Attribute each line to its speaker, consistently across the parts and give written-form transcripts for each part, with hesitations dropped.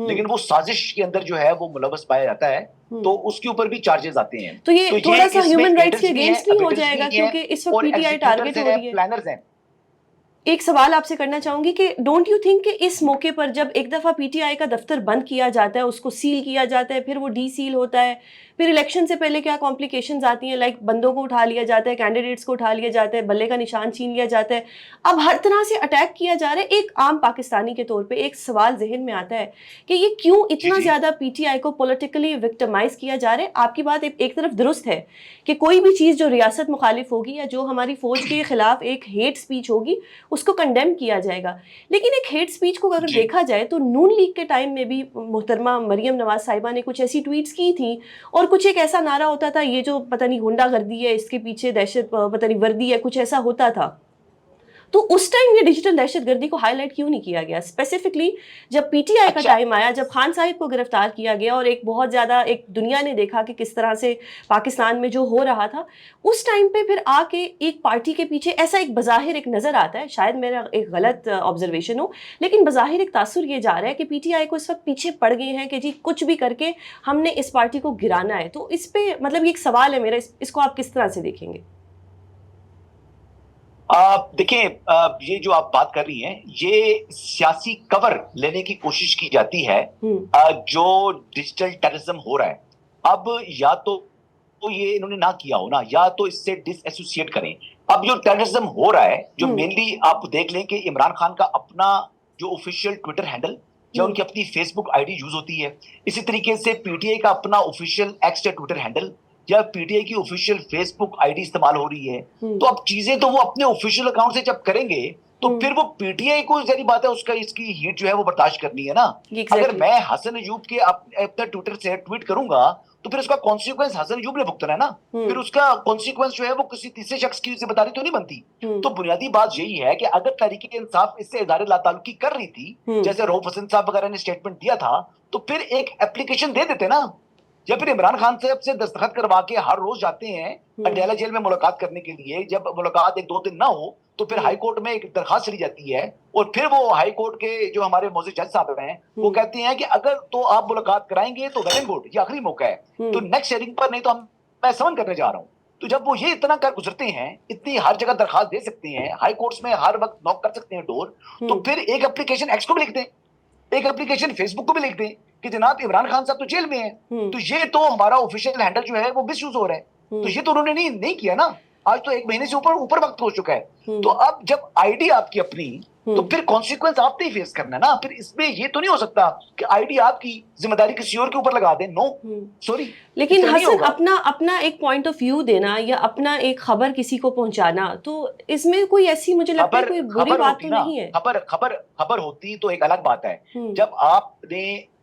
Speaker 1: لیکن وہ سازش کے اندر جو ہے وہ ملوث پایا جاتا ہے تو اس کے اوپر بھی چارجز آتے ہیں.
Speaker 2: تو یہ تھوڑا سا ہیومن رائٹس کے اگینسٹ نہیں ہو جائے گا کیونکہ اس وقت پی ٹی آئی ٹارگٹ ہو رہی ہے.
Speaker 1: پلانرز ہیں.
Speaker 2: ایک سوال آپ سے کرنا چاہوں گی کہ ڈونٹ یو تھنک کہ اس موقع پر جب ایک دفعہ پی ٹی آئی کا دفتر بند کیا جاتا ہے, اس کو سیل کیا جاتا ہے, پھر وہ ڈی سیل ہوتا ہے, پھر الیکشن سے پہلے کیا کمپلیکیشنز آتی ہیں, لائک بندوں کو اٹھا لیا جاتا ہے, کینڈیڈیٹس کو اٹھا لیا جاتا ہے, بلے کا نشان چھین لیا جاتا ہے, اب ہر طرح سے اٹیک کیا جا رہا ہے. ایک عام پاکستانی کے طور پہ ایک سوال ذہن میں آتا ہے کہ یہ کیوں اتنا زیادہ پی ٹی آئی کو پولیٹیکلی وکٹمائز کیا جا رہا ہے. آپ کی بات ایک طرف درست ہے کہ کوئی بھی چیز جو ریاست مخالف ہوگی یا جو ہماری فوج کے خلاف ایک ہیٹ سپیچ ہوگی اس کو کنڈیم کیا جائے گا, لیکن ایک ہیٹ سپیچ کو اگر دیکھا جائے تو نون لیگ کے ٹائم میں بھی محترمہ مریم نواز صاحبہ نے کچھ ایسی ٹویٹس کی تھیں اور کچھ ایک ایسا نعرہ ہوتا تھا, یہ جو پتہ نہیں گنڈا گردی ہے, اس کے پیچھے دہشت پتہ نہیں وردی ہے, کچھ ایسا ہوتا تھا. تو اس ٹائم یہ ڈیجیٹل دہشت گردی کو ہائی لائٹ کیوں نہیں کیا گیا اسپیسیفکلی جب پی ٹی آئی کا ٹائم آیا, جب خان صاحب کو گرفتار کیا گیا اور ایک بہت زیادہ ایک دنیا نے دیکھا کہ کس طرح سے پاکستان میں جو ہو رہا تھا, اس ٹائم پہ پھر آ کے ایک پارٹی کے پیچھے ایسا ایک بظاہر ایک نظر آتا ہے, شاید میرا ایک غلط آبزرویشن ہو, لیکن بظاہر ایک تاثر یہ جا رہا ہے کہ پی ٹی آئی کو اس وقت پیچھے پڑ گئے ہیں کہ جی کچھ بھی کر کے ہم نے اس پارٹی کو گرانا ہے. تو اس پہ مطلب یہ ایک سوال ہے میرا, اس کو آپ کس طرح سے دیکھیں گے؟
Speaker 1: دیکھیں, یہ جو آپ بات کر رہی ہیں یہ سیاسی کور لینے کی کوشش کی جاتی ہے جو ڈیجیٹل ٹیررزم ہو رہا ہے. اب یا تو یہ انہوں نے نہ کیا ہو نا, یا تو اس سے ڈس ایسوسیٹ کریں. اب جو ٹیررزم ہو رہا ہے جو مینلی آپ دیکھ لیں کہ عمران خان کا اپنا جو آفیشیل ٹویٹر ہینڈل یا ان کی اپنی Facebook I D use ہوتی ہے, اسی طریقے سے پی ٹی آئی کا اپنا آفیشیل ایکس ٹویٹر ہینڈل یا پی ٹی آئی کی official Facebook I D استعمال ہو رہی ہے. تو اب چیزیں تو وہ اپنے آفیشیل اکاؤنٹ سے جب کریں گے تو پھر وہ پی ٹی آئی کو ظاہری بات ہے اس کی ہیٹ جو ہے وہ برداشت کرنی ہے نا. اگر میں حسن ایوب کے اپنے ٹویٹر سے ٹویٹ کروں گا تو پھر اس کا کانسیکوینس حسن ایوب نے بھگتنا ہے نا, پھر اس کا کانسیکوینس جو ہے وہ کسی تیسرے شخص کی ذمہ داری تو نہیں بنتی. تو بنیادی بات یہی ہے کہ اگر تحریک انصاف اس سے اظہار لا تعلقی کر رہی تھی جیسے رؤف حسن صاحب وغیرہ نے اسٹیٹمنٹ دیا تھا, تو پھر ایک اپلیکیشن دے دیتے نا, یا پھر عمران خان صاحب سے دستخط کروا کے ہر روز جاتے ہیں اڈیالہ جیل میں ملاقات کرنے کے لیے, جب ملاقات ایک دو دن نہ ہو تو پھر ہائی کورٹ میں ایک درخواست چلی جاتی ہے اور پھر وہ ہائی کورٹ کے جو ہمارے موزز جج صاحب ہیں وہ کہتے ہیں کہ اگر تو آپ ملاقات کرائیں گے تو ویل اینڈ گڈ, یہ آخری موقع ہے, تو نیکسٹ ہیئرنگ پر نہیں تو میں سمن کرنے جا رہا ہوں. تو جب وہ یہ اتنا کر گزرتے ہیں, اتنی ہر جگہ درخواست دے سکتے ہیں, ہائی کورٹس میں ہر وقت نوک کر سکتے ہیں ڈور, تو پھر ایک اپلیکیشن ایکس کو بھی لکھ دیں, ایک اپلیکیشن فیس بک کو بھی لکھ دیں کہ جناب عمران خان صاحب تو جیل میں ہیں, تو یہ تو ہمارا آفیشیل ہینڈل جو ہے وہ مس یوز ہو رہا ہے. تو یہ تو انہوں نے نہیں کیا نا, آج تو ایک مہینے سے اوپر وقت ہو چکا ہے. تو اب جب آئی ڈی آپ کی اپنی تو پھر کانسیکوینس آپ نے ہی فیس کرنا ہے نا. پھر اس میں یہ تو نہیں ہو سکتا کہ آئی ڈی آپ کی ذمہ داری کسی اور کے اوپر لگا دیں. No sorry.
Speaker 2: لیکن حسن اپنا ایک پوائنٹ آف ویو دینا یا اپنا ایک خبر کسی کو پہنچانا, تو اس میں کوئی ایسی مجھے لگتا ہے کوئی بری بات تو نہیں ہے.
Speaker 1: خبر ہوتی تو ایک الگ بات ہے. جب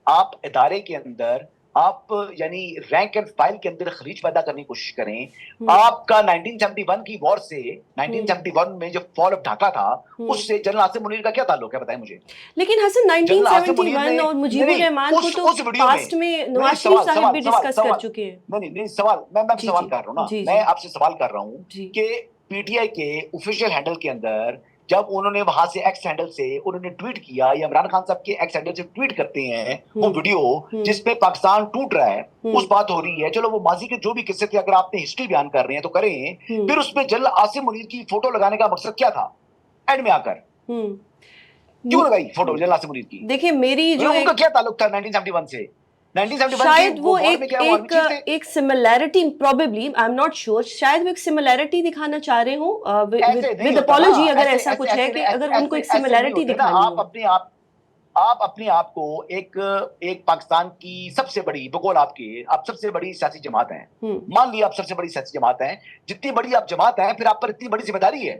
Speaker 1: آپ ادارے کے اندر آپ یعنی رینک اینڈ فائل کے اندر خلیج پیدا کرنے کی کوشش کریں. آپ کا 1971 کی وار سے 1971 میں جو فال آف ڈھاکہ تھا اس سے جنرل عاصم منیر کا کیا تعلق ہے بتائیں مجھے.
Speaker 2: لیکن حسن 1971 اور مجیب الرحمان کو تو پاسٹ میں نواز شریف صاحب بھی ڈسکس کر چکے ہیں.
Speaker 1: نہیں سوال میں سوال کر رہا ہوں نا, میں آپ سے سوال کر رہا ہوں کہ پی ٹی آئی کے آفیشیل ہینڈل کے اندر جب انہوں نے وہاں سے ایکس ہینڈل سے انہوں نے ٹویٹ کیا یا عمران خان صاحب کے ایکس ہینڈل سے ٹویٹ کرتے ہیں وہ ویڈیو جس پہ پاکستان ٹوٹ رہا ہے, اس بات ہو رہی ہے. چلو وہ ماضی کے جو بھی قصے تھے اگر آپ نے ہسٹری بیان کر رہے ہیں تو کریں, پھر اس پہ جنرل عاصم منیر کی فوٹو لگانے کا مقصد کیا تھا اینڈ میں آ کر کیوں لگائی فوٹو جنرل عاصم منیر کی؟
Speaker 2: دیکھیں میری جو
Speaker 1: ان کا کیا تعلق تھا 1971 سے؟
Speaker 2: شاید وہ ایک similarity probably I am not sure, شاید وہ ایک سملیرٹی دکھانا چاہ رہے ہوں ود اپالوجی اگر ایسا کچھ ہے کہ اگر ان کو ایک سملیرٹی دکھانی ہو.
Speaker 1: آپ اپنے آپ کو ایک پاکستان کی سب سے بڑی بقول آپ سب سے بڑی سیاسی جماعت ہیں, مان لیا آپ سب سے بڑی سیاسی جماعت ہیں, جتنی بڑی آپ جماعت ہیں پھر آپ پر اتنی بڑی ذمہ داری ہے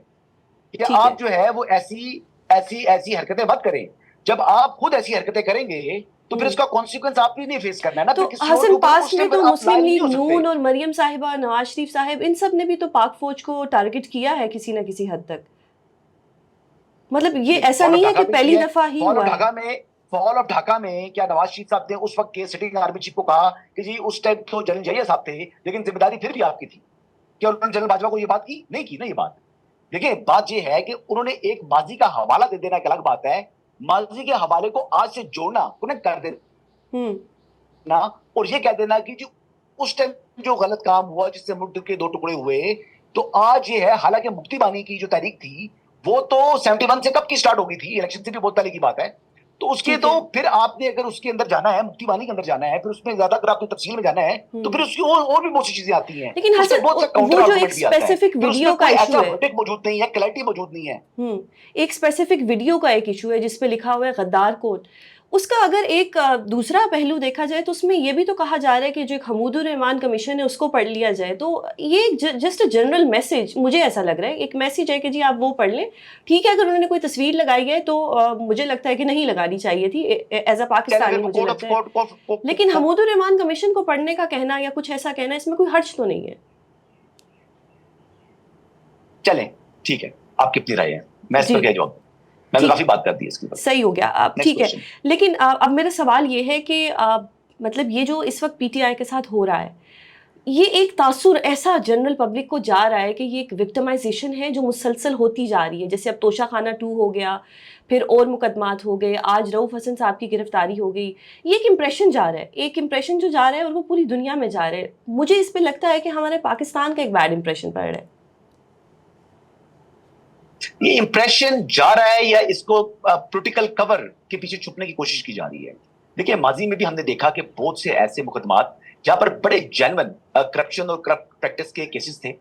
Speaker 1: کہ آپ جو ہے وہ ایسی حرکتیں مت کریں. جب آپ خود ایسی حرکتیں کریں گے تو پھر اس کا کانسیکوینس آپ ہی نہیں فیس کرنا ہے نا.
Speaker 2: تو حسن پاس میں تو مسلم لیگ نون اور مریم صاحبہ, نواز شریف صاحب, ان سب نے بھی تو پاک فوج کو ٹارگٹ کیا ہے کسی نہ کسی حد تک. مطلب یہ ایسا نہیں ہے کہ پہلی دفعہ ہی ہوا ہے.
Speaker 1: فال آف ڈھاکہ میں کیا نواز شریف صاحب نے اس وقت کے سٹنگ آرمی چیف کو کہا کہ جی اس ٹائم تو جنرل جیہ صاحب تھے لیکن ذمہ داری پھر بھی آپ کی تھی, کیا انہوں نے جنرل باجوہ کو یہ بات کی؟ نہیں کی نا. یہ بات دیکھیں, بات یہ ہے کہ انہوں نے ایک ماضی کا حوالہ دے دینا ایک الگ بات ہے, ماضی کے حوالے کو آج سے جوڑنا کنیکٹ کر دینا نا اور یہ کہہ دینا کہ جو اس ٹائم جو غلط کام ہوا جس سے ملک کے 2 ٹکڑے ہوئے، تو آج یہ ہے، حالانکہ مفتی بانی کی جو تحریک تھی وہ تو 71 سے کب کی سٹارٹ ہو گئی تھی، الیکشن سے بھی بہت پہلے کی بات ہے، تو اس کے تو پھر آپ نے اگر اس کے اندر جانا ہے، مفتی بانی کے اندر جانا ہے، پھر اس میں زیادہ اگر آپ نے تفصیل میں جانا ہے تو پھر اس کی اور بھی بہت سی چیزیں آتی ہیں،
Speaker 2: لیکن
Speaker 1: اس سے
Speaker 2: حسن
Speaker 1: بہت سا کاؤنٹر
Speaker 2: وہ جو ایک
Speaker 1: آرگومنٹ بھی آتا ہے،
Speaker 2: اسپیسیفک
Speaker 1: پھر اس میں
Speaker 2: ویڈیو کا
Speaker 1: کوئی
Speaker 2: ایشو
Speaker 1: ایسا
Speaker 2: ہے،
Speaker 1: ورڈکٹ موجود نہیں ہے، کلیئرٹی موجود نہیں ہے۔
Speaker 2: ایک اسپیسیفک ویڈیو کا ایک ایشو ہے جس پہ لکھا ہوا ہے غدار کوٹ، اس کا اگر ایک دوسرا پہلو دیکھا جائے تو اس میں یہ بھی تو کہا جا رہا ہے کہ جو ایک حمود الرحمان کمیشن ہے اس کو پڑھ لیا جائے، تو یہ جسٹ اے جنرل میسج مجھے ایسا لگ رہا ہے، ایک میسج ہے کہ جی آپ وہ پڑھ لیں، ٹھیک ہے اگر انہوں نے کوئی تصویر لگائی ہے تو مجھے لگتا ہے کہ نہیں لگانی چاہیے تھی ایز اے پاکستانی، مجھے لگتا ہے، لیکن حمود الرحمان کمیشن کو پڑھنے کا کہنا یا کچھ ایسا کہنا اس میں کوئی حرج تو نہیں ہے۔
Speaker 1: چلیں ٹھیک ہے، آپ کی اپنی رائے ہے، میں اس پر کیا جواب دوں، میں نے کافی بات کر دی اس کے اوپر،
Speaker 2: صحیح ہو گیا، ٹھیک ہے، لیکن اب میرا سوال یہ ہے کہ مطلب یہ جو اس وقت پی ٹی آئی کے ساتھ ہو رہا ہے، یہ ایک تاثر ایسا جنرل پبلک کو جا رہا ہے کہ یہ ایک وکٹمائزیشن ہے جو مسلسل ہوتی جا رہی ہے، جیسے اب توشہ خانہ 2 ہو گیا، پھر اور مقدمات ہو گئے، آج رؤف حسن صاحب کی گرفتاری ہو گئی، یہ ایک امپریشن جا رہا ہے، ایک امپریشن جو جا رہا ہے اور وہ پوری دنیا میں جا رہا ہے، مجھے اس پہ لگتا ہے کہ ہمارے پاکستان کا ایک بیڈ امپریشن پڑ رہا ہے۔
Speaker 1: یہ امپریشن جا رہا ہے یا اس کو پولیٹیکل کور کے پیچھے چھپنے کی کوشش کی جا رہی ہے؟ دیکھیں ماضی میں بھی ہم نے دیکھا کہ بہت سے ایسے مقدمات جہاں پر بڑے جینون کرپشن اور کرپٹ پریکٹس کے کیسز تھے،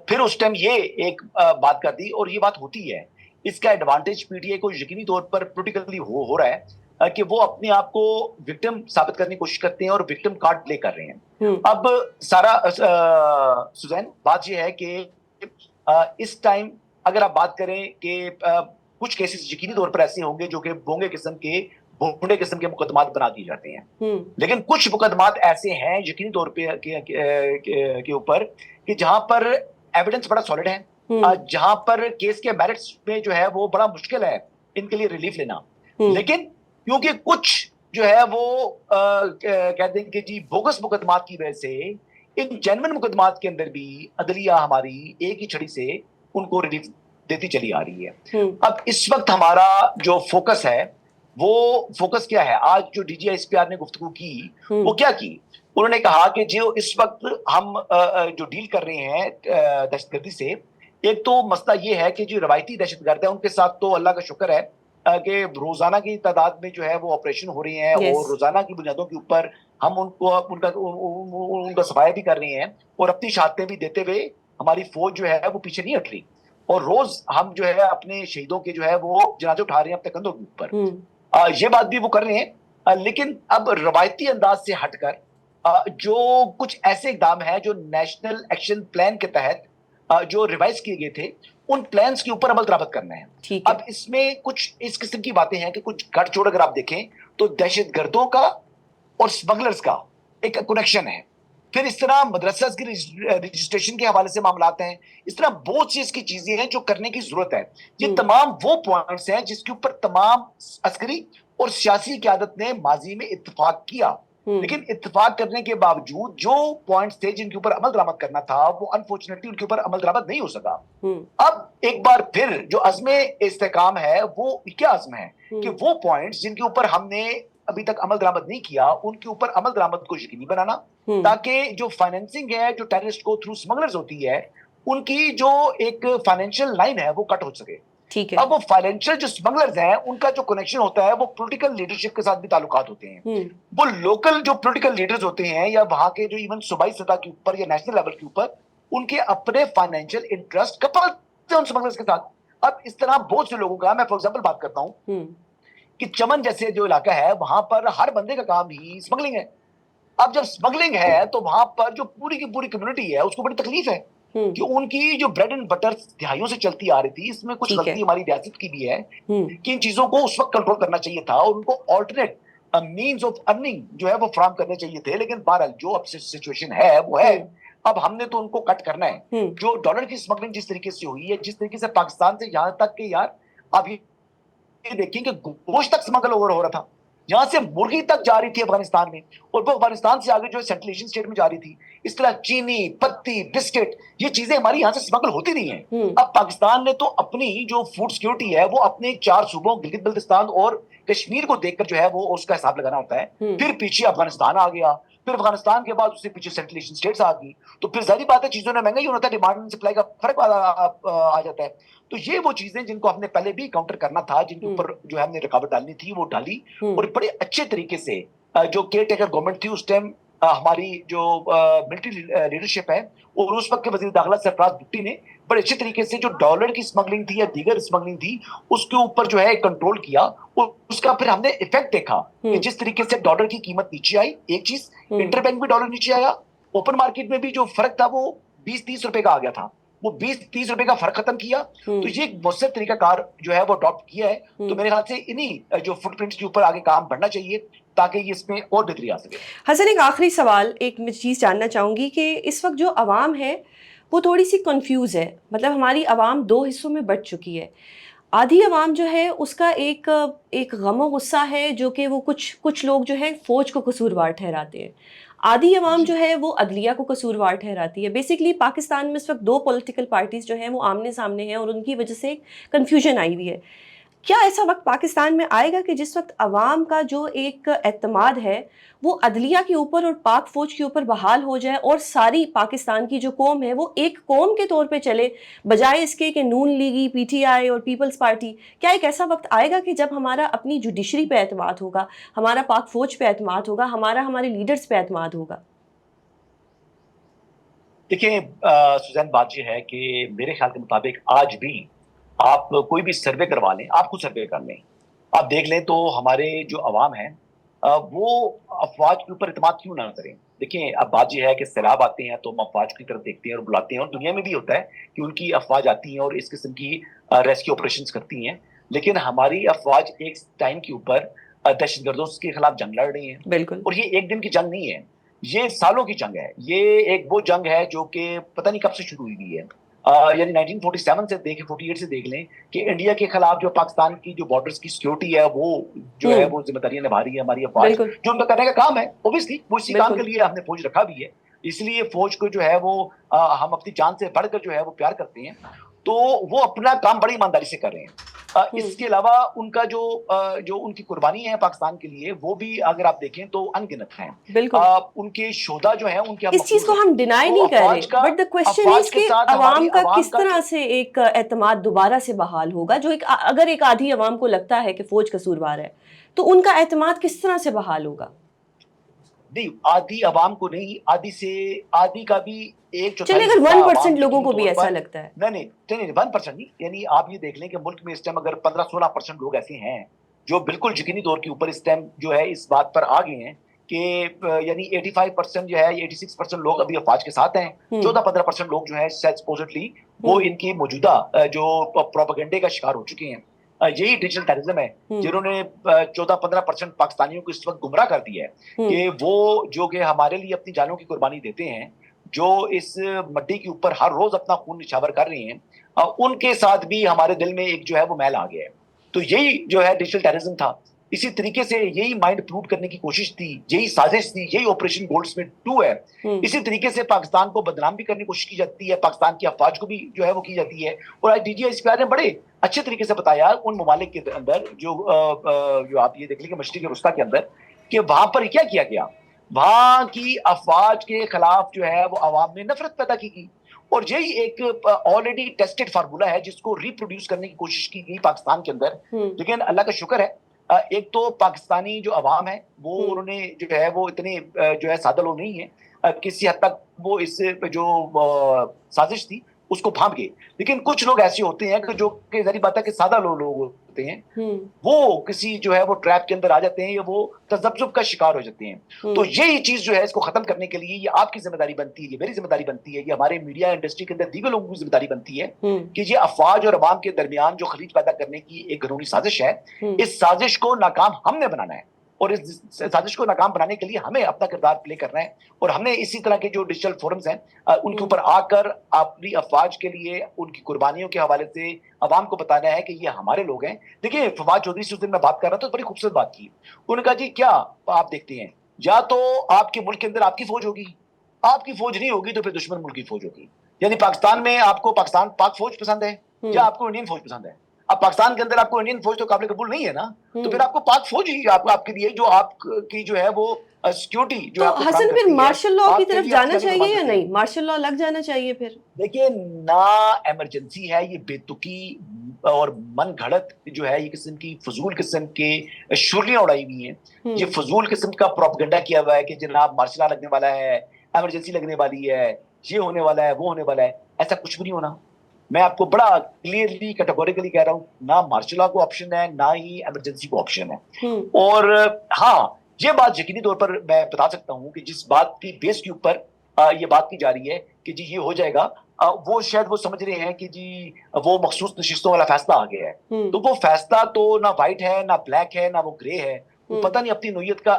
Speaker 1: پھر اس ٹائم یہ ایک بات کر دی اور یہ بات ہوتی ہے، اس کا ایڈوانٹیج پی ٹی آئی کو یقینی طور پر پولیٹیکلی ہو رہا ہے کہ وہ اپنے آپ کو وکٹم ثابت کرنے کی کوشش کرتے ہیں اور وکٹم کارڈ پلے کر رہے ہیں۔ اب سارا سوزین بات یہ ہے کہ اس ٹائم اگر آپ بات کریں کہ کچھ کیسز یقینی طور پر ایسے ہوں گے جو کہ بونگے قسم کے مقدمات بنا دیے جاتے ہیں، لیکن کچھ مقدمات ایسے ہیں یقینی طور پہ کے اوپر کہ جہاں پر ایویڈنس بڑا سالڈ ہے، جہاں پر کیس کے میرٹس میں جو ہے وہ بڑا مشکل ہے ان کے لیے ریلیف لینا، لیکن کیونکہ کچھ جو ہے وہ کہتے ہیں کہ جی بوگس مقدمات کی وجہ سے ان جینون مقدمات کے اندر بھی عدلیہ ہماری ایک ہی چھڑی سے ان کو ریلیف دیتی چلی آ رہی ہے۔ اب اس وقت ہمارا جو فوکس ہے وہ فوکس کیا ہے؟ آج جو D G S P R نے گفتگو کی وہ کیا کی؟ انہوں نے کہا کہ جو اس وقت ہم جو ڈیل کر رہے ہیں دہشت گردی سے، ایک تو مسئلہ یہ ہے کہ جو روایتی دہشت گرد ہے ان کے ساتھ تو اللہ کا شکر ہے کہ روزانہ کی تعداد میں جو ہے وہ آپریشن ہو رہے ہیں اور روزانہ کی بنیادوں کے اوپر ہم ان کا صفایا بھی کر رہے ہیں اور اپنی شہادتیں بھی دیتے ہوئے ہماری فوج جو ہے وہ پیچھے نہیں ہٹ رہی، اور روز ہم جو ہے اپنے شہیدوں کے جو ہے وہ جنازے اٹھا رہے ہیں اپنے کندھوں کے اوپر، یہ بات بھی وہ کر رہے ہیں، لیکن اب روایتی انداز سے ہٹ کر جو کچھ ایسے اقدام ہیں جو نیشنل ایکشن پلان کے تحت جو ریوائز کیے گئے تھے ان پلانز کے اوپر عمل درآمد کرنا ہے۔ اب اس میں کچھ اس قسم کی باتیں ہیں کہ کچھ گھٹ چھوڑ اگر آپ دیکھیں تو دہشت گردوں کا اور سمگلرز کا ایک کنیکشن ہے، پھر اس طرح مدرسہ کی رجسٹریشن کے حوالے سے معاملات ہیں، اس طرح بہت سی اس کی چیزیں ہیں جو کرنے کی ضرورت ہے۔ یہ تمام وہ پوائنٹس ہیں جس کے اوپر تمام عسکری اور سیاسی قیادت نے ماضی میں اتفاق کیا، لیکن اتفاق کرنے کے باوجود جو پوائنٹس تھے جن کے اوپر عمل درآمد کرنا تھا وہ انفارچونیٹلی ان کے اوپر عمل درآمد نہیں ہو سکا۔ اب ایک بار پھر جو عزم استحکام ہے وہ کیا عزم ہے کہ وہ پوائنٹس جن کے اوپر ہم نے ابھی تک عمل درآمد نہیں کیا ان کے اوپر عمل درآمد کو یقینی بنانا، تاکہ جو فائنینسنگ ہے جو ٹیررسٹ کو تھرو سمگلرز ہوتی ہے ان کی جو ایک فائنینشیل لائن ہے وہ کٹ ہو سکے۔ اب وہ فائنینشیل جو سمگلرز ہیں ان کا جو کنیکشن ہوتا ہے وہ پولیٹیکل لیڈرشپ کے ساتھ بھی تعلقات ہوتے ہیں، وہ لوکل جو پولیٹیکل لیڈرز ہوتے ہیں یا وہاں کے جو ایون صوبائی سطح کے اوپر یا نیشنل لیول کے اوپر ان کے اپنے فائنینشیل انٹرسٹ کپل ہیں ان سمگلرز کے ساتھ۔ اب اس طرح بہت سے لوگوں کا، میں فار ایگزامپل بات کرتا ہوں کہ چمن جیسے جو علاقہ ہے وہاں پر ہر بندے کا کام ہی اسمگلنگ ہے۔ اب جب اسمگلنگ ہے تو وہاں پر جو پوری کی پوری کمیونٹی ہے اس کو بڑی تکلیف ہے کہ ان کی جو بریڈ اینڈ بٹر دہائیوں سے چلتی آ رہی تھی، اس میں کچھ غلطی ہماری ریاست کی بھی ہے کہ ان چیزوں کو اس وقت کنٹرول کرنا چاہیے تھا اور ان کو آلٹرنیٹ مینز آف ارننگ جو ہے وہ فراہم کرنے چاہیے تھے، لیکن بہرحال جو اب سچویشن ہے وہ ہے، اب ہم نے تو ان کو کٹ کرنا ہے۔ جو ڈالر کی اسمگلنگ جس طریقے سے ہوئی ہے، جس طریقے سے پاکستان سے یہاں تک کہ یار آپ یہ دیکھیں کہ گوشت تک اسمگل اوور ہو رہا تھا، یہاں سے مرغی تک جا رہی تھی افغانستان میں, اور وہ افغانستان سے آگے جو ہے سینٹرل ایشین اسٹیٹ میں جا رہی تھی. اس طرح چینی, پتی, بسکٹ, یہ چیزیں ہماری یہاں سے اسمگل ہوتی نہیں ہیں. اب پاکستان نے تو اپنی جو فوڈ سیکورٹی ہے وہ اپنے 4 صوبوں گلگت بلتستان اور کشمیر کو دیکھ کر جو ہے وہ اس کا حساب لگانا ہوتا ہے. پھر پیچھے افغانستان آ گیا, پھر افغانستان کے بعد اس سے پیچھے سینٹرل ایشین اسٹیٹس آ گئی, تو پھر ظاہری بات ہے چیزوں نے مہنگا ہی ہوتا ہے, ڈیمانڈ اینڈ سپلائی کا فرق آ جاتا ہے. تو یہ وہ چیزیں جن کو ہم نے پہلے بھی کاؤنٹر کرنا تھا, جن کے اوپر جو ہے ہم نے رکاوٹ ڈالنی تھی وہ ڈالی, اور بڑے اچھے طریقے سے جو کیئر ٹیکر گورنمنٹ تھی اس ٹائم, ہماری جو ملٹری لیڈرشپ ہے اور اس وقت کے وزیر داخلہ سرفراز بھٹی نے بڑے اچھے طریقے سے جو ڈالر کی اسمگلنگ تھی یا دیگر اسمگلنگ تھی اس کے اوپر جو ہے کنٹرول کیا, اور اس کا پھر ہم نے ایفیکٹ دیکھا کہ جس طریقے سے ڈالر کی قیمت نیچے آئی. ایک چیز, انٹر بینک بھی ڈالر نیچے آیا, اوپن مارکیٹ میں بھی جو فرق تھا وہ 20-30 روپے کا آ گیا تھا, وہ 20-30 روپے کا فرق ختم کیا. تو یہ ایک مؤثر طریقہ کار جو ہے وہ اڈاپٹ کیا ہے. تو میرے خیال سے انہی جو فٹ پرنٹس کے اوپر آگے کام بڑھنا چاہیے تاکہ یہ اس میں اور بہتری آ سکے.
Speaker 2: حسن ایک آخری سوال, ایک میں چیز جاننا چاہوں گی کہ اس وقت جو عوام ہے وہ تھوڑی سی کنفیوز ہے, مطلب ہماری عوام 2 حصوں میں بٹ چکی ہے. آدھی عوام جو ہے اس کا ایک غم و غصہ ہے جو کہ وہ کچھ لوگ جو ہے فوج کو قصوروار ٹھہراتے ہیں, آدھی عوام جو ہے وہ عدلیہ کو قصوروار ٹھہراتی ہے. بیسکلی پاکستان میں اس وقت 2 پولیٹیکل پارٹیز جو ہیں وہ آمنے سامنے ہیں اور ان کی وجہ سے کنفیوژن آئی ہوئی ہے. کیا ایسا وقت پاکستان میں آئے گا کہ جس وقت عوام کا جو ایک اعتماد ہے وہ عدلیہ کے اوپر اور پاک فوج کے اوپر بحال ہو جائے اور ساری پاکستان کی جو قوم ہے وہ ایک قوم کے طور پہ چلے, بجائے اس کے کہ نون لیگی, پی ٹی آئی اور پیپلز پارٹی؟ کیا ایک ایسا وقت آئے گا کہ جب ہمارا اپنی جوڈیشری پہ اعتماد ہوگا, ہمارا پاک فوج پہ اعتماد ہوگا, ہمارے لیڈرز پہ اعتماد ہوگا؟
Speaker 1: دیکھیں سوزین, بات یہ ہے کہ میرے خیال کے مطابق آج بھی آپ کوئی بھی سروے کروا لیں, آپ خود سروے کر لیں, آپ دیکھ لیں تو ہمارے جو عوام ہیں وہ افواج کے اوپر اعتماد کیوں نہ کریں. دیکھیں اب بات یہ ہے کہ سیلاب آتے ہیں تو ہم افواج کی طرف دیکھتے ہیں اور بلاتے ہیں, اور دنیا میں بھی ہوتا ہے کہ ان کی افواج آتی ہیں اور اس قسم کی ریسکیو آپریشنز کرتی ہیں, لیکن ہماری افواج ایک ٹائم کے اوپر دہشت گردوں کے خلاف جنگ لڑ رہی ہیں.
Speaker 2: بالکل.
Speaker 1: اور یہ ایک دن کی جنگ نہیں ہے, یہ سالوں کی جنگ ہے. یہ ایک وہ جنگ ہے جو کہ پتہ نہیں کب سے شروع ہوئی ہے, یعنی 1947 سے دیکھیں, 48 سے دیکھ لیں کہ انڈیا کے خلاف جو پاکستان کی جو بارڈرز کی سیکیورٹی ہے وہ جو ہے وہ ذمہ داریاں نبھا رہی ہے ہماری افواج, جو ان کا کرنے کا کام ہے. اوبویسلی وہ اسی کام کے لیے ہم نے فوج رکھا بھی ہے, اس لیے فوج کو جو ہے وہ ہم اپنی جان سے بڑھ کر جو ہے وہ پیار کرتے ہیں. تو وہ اپنا کام بڑی ایمانداری سے کر رہے ہیں. اس کے علاوہ ان کا جو ان کی قربانی ہے پاکستان کے لیے وہ بھی اگر آپ دیکھیں تو ان گنت ہیں. ان کے شہدا جو ہیں ان کے,
Speaker 2: اس چیز کو ہم ڈینائی نہیں کر رہے, بٹ دا کوسچن از کہ عوام کا کس طرح سے ایک اعتماد دوبارہ سے بحال ہوگا. جو اگر ایک آدھی عوام کو لگتا ہے کہ فوج قصوروار ہے تو ان کا اعتماد کس طرح سے بحال ہوگا؟
Speaker 1: نہیں, آدھی عوام کو نہیں, آدھی کا بھی 1/4
Speaker 2: چلے اگر 1% لوگوں کو بھی ایسا لگتا ہے.
Speaker 1: نہیں 1% نہیں, یعنی آپ یہ دیکھ لیں کہ ملک میں اس ٹائم اگر 15-16% لوگ ایسے ہیں جو بالکل یقینی طور کے اوپر اس ٹائم جو ہے اس بات پر آ گئے ہیں کہ یعنی 85% جو ہے 86% لوگ ابھی افواج کے ساتھ ہیں, 14-15% لوگ جو ہے سپوزٹلی وہ ان کی موجودہ جو پروپیگنڈے کا شکار ہو چکے ہیں. یہی ڈیجیٹل ٹیررزم ہے جنہوں نے 14-15% پاکستانیوں کو اس وقت گمراہ کر دیا ہے کہ وہ جو کہ ہمارے لیے اپنی جانوں کی قربانی دیتے ہیں, جو اس مٹی کے اوپر ہر روز اپنا خون نچھاور کر رہے ہیں, ان کے ساتھ بھی ہمارے دل میں ایک جو ہے وہ میل آ گیا ہے. تو یہی جو ہے ڈیجیٹل ٹیررزم تھا. اسی طریقے سے یہی مائنڈ پروٹ کرنے کی کوشش تھی, یہی سازش تھی, یہی آپریشن گولڈسمتھ 2 ہے. اسی طریقے سے پاکستان کو بدنام بھی کرنے کی کوشش کی جاتی ہے, پاکستان کی افواج کو بھی جو ہے وہ کی جاتی ہے. اور آج D G S P R نے بڑے اچھے طریقے سے بتایا ان ممالک کے اندر جو آپ یہ دیکھ لیں کہ مشرق وسطیٰ کے اندر کہ وہاں پر کیا کیا گیا, وہاں کی افواج کے خلاف جو ہے وہ عوام میں نفرت پیدا کی گئی. اور یہی ایک آلریڈی ٹیسٹڈ فارمولا ہے جس کو ریپروڈیوس کرنے کی کوشش کی گئی پاکستان کے اندر. لیکن اللہ کا شکر ہے ایک تو پاکستانی جو عوام ہے وہ انہوں نے جو ہے وہ اتنے جو ہے سادہ لوگ نہیں ہیں, کسی حد تک وہ اس جو سازش تھی اس کو پھانپ گئے. لیکن کچھ لوگ ایسے ہوتے ہیں کہ جو کہ ظاہری بات ہے کہ سادہ لوگ ہوتے ہیں, وہ کسی جو ہے وہ ٹریپ کے اندر آ جاتے ہیں یا وہ تذبذب کا شکار ہو جاتے ہیں. تو یہی چیز جو ہے اس کو ختم کرنے کے لیے یہ آپ کی ذمہ داری بنتی ہے, یہ میری ذمہ داری بنتی ہے, یہ ہمارے میڈیا انڈسٹری کے اندر دیگر لوگوں کی ذمہ داری بنتی ہے کہ یہ افواج اور عوام کے درمیان جو خلیج پیدا کرنے کی ایک گھرونی سازش ہے, اس سازش کو ناکام ہم نے بنانا ہے. اور اس سازش کو ناکام بنانے کے لیے ہمیں اپنا کردار پلے کرنا ہے, اور ہم نے اسی طرح کے جو ڈیجیٹل فورمز ہیں ان کے اوپر آ کر اپنی افواج کے لیے ان کی قربانیوں کے حوالے سے عوام کو بتانا ہے کہ یہ ہمارے لوگ ہیں. دیکھیے فواد چودھری سے اس دن میں بات کر رہا تھا تو بڑی خوبصورت بات کی. انہوں نے کہا جی کیا آپ دیکھتے ہیں, یا تو آپ کے ملک کے اندر آپ کی فوج ہوگی, آپ کی فوج نہیں ہوگی تو پھر دشمن ملک کی فوج ہوگی. یعنی پاکستان میں آپ کو پاکستان پاک فوج پسند ہے یا آپ کو انڈین فوج پسند ہے؟ اب پاکستان کے اندر آپ کو انڈین فوج تو قابل قبول نہیں ہے نا, تو پھر آپ کو پاک فوج ہی آپ کے لیے جو آپ کی جو ہے وہ سیکورٹی جو
Speaker 2: تو
Speaker 1: آپ کو فراہم
Speaker 2: حسن
Speaker 1: کرتی
Speaker 2: پھر
Speaker 1: ہے,
Speaker 2: مارشل لاء کی
Speaker 1: آپ کے
Speaker 2: طرف
Speaker 1: لیے
Speaker 2: جانا
Speaker 1: آپ کی
Speaker 2: چاہیے یا
Speaker 1: کرتے ہیں.
Speaker 2: نہیں, مارشل لاء لگ جانا چاہیے پھر؟
Speaker 1: دیکھیے نہ ایمرجنسی ہے, یہ بے تکی اور من گھڑت جو ہے, یہ قسم کی فضول قسم کے شوریاں اڑائی ہوئی ہیں, یہ فضول قسم کا پروپیگنڈا کیا ہوا ہے کہ جناب مارشل لاء لگنے والا ہے, ایمرجنسی لگنے والی ہے, یہ ہونے والا ہے, وہ ہونے والا ہے. ایسا کچھ بھی نہیں ہونا. میں آپ کو بڑا کلیئرلی کیٹیگوریکلی کہہ رہا ہوں, نہ مارشل لاء کو آپشن ہے نہ ہی ایمرجنسی کو آپشن ہے. اور ہاں یہ بات یقینی طور پر میں بتا سکتا ہوں کہ جس بات کی بیس کے اوپر یہ بات کی جا رہی ہے کہ جی یہ ہو جائے گا, وہ شاید وہ سمجھ رہے ہیں کہ جی وہ مخصوص نشستوں والا فیصلہ آ گیا ہے. تو وہ فیصلہ تو نہ وائٹ ہے نہ بلیک ہے نہ وہ گرے ہے, وہ پتہ نہیں اپنی نوعیت کا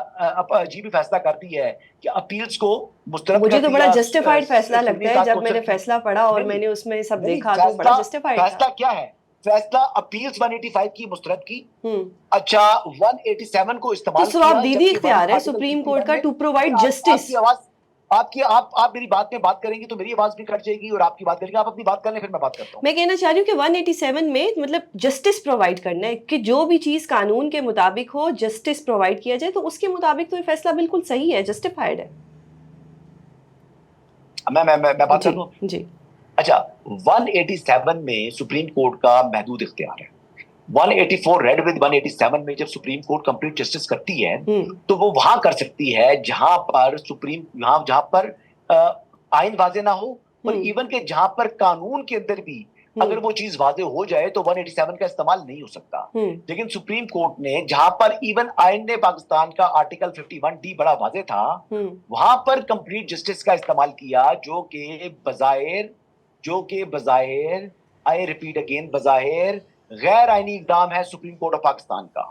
Speaker 1: عجیب فیصلہ کرتی ہے کہ اپیلز کو مسترد
Speaker 2: مجھے
Speaker 1: کر
Speaker 2: تو بڑا
Speaker 1: دیا.
Speaker 2: جسٹیفائڈ فیصلہ لگتا ہے, جب میں نے فیصلہ پڑھا اور میں نے اس میں سب دیکھا تو بڑا جسٹیفائڈ تھا.
Speaker 1: فیصلہ کیا ہے؟ فیصلہ اپیلز 185 کی مسترد کی, اچھا 187 کو استعمال
Speaker 2: تو
Speaker 1: کیا,
Speaker 2: سواب دیدی
Speaker 1: جبکہ
Speaker 2: اختیار ہے
Speaker 1: آرٹیکل
Speaker 2: سپریم
Speaker 1: 51
Speaker 2: کورٹ کا
Speaker 1: میں
Speaker 2: ٹو پرووائڈ
Speaker 1: آپ
Speaker 2: جسٹس.
Speaker 1: کی آواز آپ میری بات میں بات کریں گی تو میری آواز بھی کٹ جائے گی اور آپ کی بات کریں گے. آپ اپنی بات کر لیں پھر میں بات کرتا ہوں.
Speaker 2: میں کہنا چاہ رہی ہوں کہ 187 میں مطلب جسٹس پرووائڈ کرنا ہے کہ جو بھی چیز قانون کے مطابق ہو جسٹس پرووائڈ کیا جائے, تو اس کے مطابق تو یہ فیصلہ بالکل صحیح ہے, جسٹیفائڈ ہے.
Speaker 1: میں بات کر لوں.
Speaker 2: جی
Speaker 1: اچھا 187 میں سپریم کورٹ کا محدود اختیار ہے. 184 ریڈ ود 187 میں جب سپریم کورٹ کمپلیٹ جسٹس کرتی ہے تو وہ وہاں کر سکتی ہے جہاں پر جہاں پر آئین واضح نہ ہو, اور ایون کہ جہاں پر قانون کے اندر بھی اگر وہ چیز واضح ہو جائے تو 187 کا استعمال نہیں ہو سکتا. لیکن سپریم کورٹ نے جہاں پر ایون آئین پاکستان کا آرٹیکل 51D بڑا واضح تھا, وہاں پر کمپلیٹ جسٹس کا استعمال کیا, جو کہ بظاہر آئی ریپیٹ اگین بظاہر غیر آئینی اقدام ہے سپریم کورٹ آف پاکستان کا.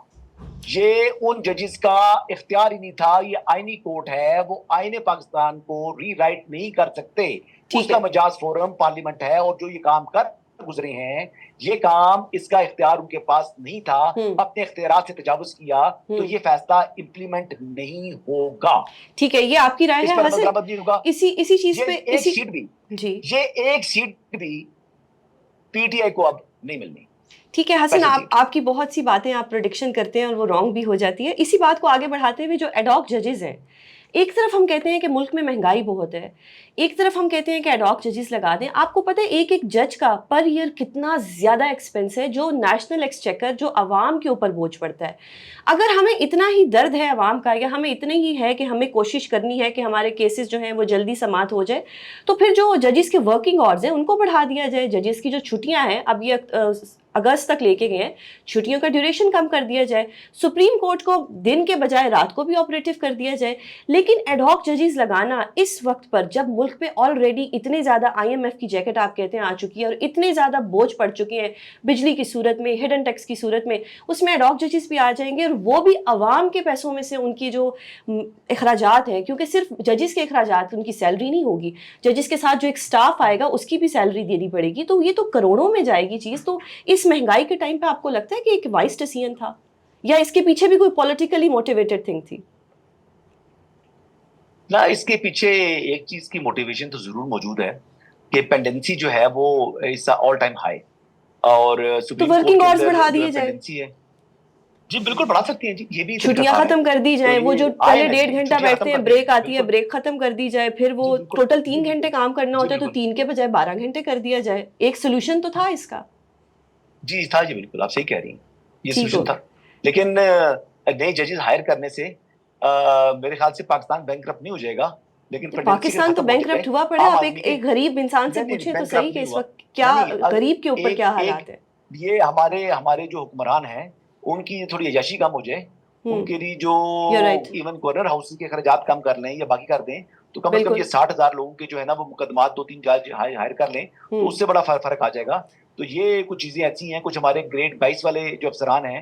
Speaker 1: یہ ان ججز کا اختیار ہی نہیں تھا, یہ آئینی کورٹ ہے, وہ آئین پاکستان کو ری رائٹ نہیں کر سکتے. اس کا مجاز فورم پارلیمنٹ ہے, اور جو یہ کام کر گزرے ہیں یہ کام اس کا اختیار ان کے پاس نہیں تھا, اپنے اختیارات سے تجاوز کیا, تو یہ فیصلہ امپلیمنٹ نہیں ہوگا.
Speaker 2: ٹھیک ہے, یہ آپ کی رائے ہے حسن. اسی چیز پہ
Speaker 1: ایک سیٹ بھی پی ٹی آئی کو اب نہیں ملنی.
Speaker 2: ٹھیک ہے حسن, آپ کی بہت سی باتیں آپ پریڈکشن کرتے ہیں اور وہ رانگ بھی ہو جاتی ہے. اسی بات کو آگے بڑھاتے ہوئے جو ایڈ ہاک ججز ہیں, ایک طرف ہم کہتے ہیں کہ ملک میں مہنگائی بہت ہے, ایک طرف ہم کہتے ہیں کہ ایڈ ہاک ججز لگا دیں. آپ کو پتہ ہے ایک جج کا پر ایئر کتنا زیادہ ایکسپینس ہے, جو نیشنل ایکسچیکر جو عوام کے اوپر بوجھ پڑتا ہے. اگر ہمیں اتنا ہی درد ہے عوام کا, یا ہمیں اتنا ہی ہے کہ ہمیں کوشش کرنی ہے کہ ہمارے کیسز جو ہیں وہ جلدی سماعت ہو جائے, تو پھر جو ججز کے ورکنگ آورز ہیں ان کو بڑھا دیا جائے. ججز کی جو چھٹیاں ہیں اب یہ اگست تک لے کے گئے ہیں, چھٹیوں کا ڈیوریشن کم کر دیا جائے. سپریم کورٹ کو دن کے بجائے رات کو بھی آپریٹو کر دیا جائے. لیکن ایڈ ہاک ججز لگانا اس وقت پر جب ملک پہ آلریڈی اتنے زیادہ IMF کی جیکٹ آپ کہتے ہیں آ چکی ہے, اور اتنے زیادہ بوجھ پڑ چکے ہیں بجلی کی صورت میں, ہڈن ٹیکس کی صورت میں, اس میں ایڈ ہاک ججز بھی آ جائیں گے, اور وہ بھی عوام کے پیسوں میں سے ان کی جو اخراجات ہیں, کیونکہ صرف ججز کے اخراجات, ان کی سیلری نہیں ہوگی, ججز کے ساتھ جو ایک سٹاف آئے گا اس کی بھی سیلری دینی پڑے گی, تو یہ تو کروڑوں میں جائے گی چیز. تو اس مہنگائی کے ٹائم پہ آپ کو لگتا ہے کہ ایک وائس ڈیسیژن تھا, یا اس کے پیچھے بھی کوئی پولیٹیکلی موٹیویٹڈ تھنگ تھی؟
Speaker 1: نہ, اس کے پیچھے ایک چیز کی موٹیویشن تو ضرور موجود ہے کہ پینڈنسی جو ہے وہ اس آل ٹائم ہائی, اور
Speaker 2: تو ورکنگ آورز بڑھا دیے جائیں.
Speaker 1: جی بالکل بڑھا سکتے ہیں, جی یہ بھی
Speaker 2: چھٹیاں ختم کر دی جائیں. وہ جو پہلے 1.5 گھنٹہ بیٹھتے ہیں, بریک آتی ہے, بریک ختم کر دی جائے. پھر وہ ٹوٹل 3 گھنٹے کام کرنا ہوتا ہے تو 3 کے بجائے 12 گھنٹے کر دیا جائے. ایک سولوشن تو تھا اس کا.
Speaker 1: جی تھا, جی بالکل آپ صحیح کہہ رہی ہیں, یہ سولوشن تھا. لیکن نئے ججز ہائر کرنے سے میرے خیال سے پاکستان بینکرپٹ نہیں ہو جائے گا. لیکن
Speaker 2: پاکستان تو بینکرپٹ ہوا پڑا. آپ ایک غریب انسان سے پوچھیں تو صحیح کہ اس وقت کیا غریب کے اوپر کیا حالات ہیں.
Speaker 1: یہ ہمارے جو حکمران ہیں ان کی تھوڑی عیاشی کم ہو جائے, ان کے لیے جو ایون گورنر ہاؤس کے اخراجات کم کر لیں یا باقی کر دیں, تو کم از کم یہ 60,000 لوگوں کے جو ہے نا وہ مقدمات 2-3 جج ہائر کر لیں, تو اس سے بڑا فرق آ جائے گا. تو یہ کچھ چیزیں ایسی ہیں, کچھ ہمارے گریڈ 22 والے جو افسران ہیں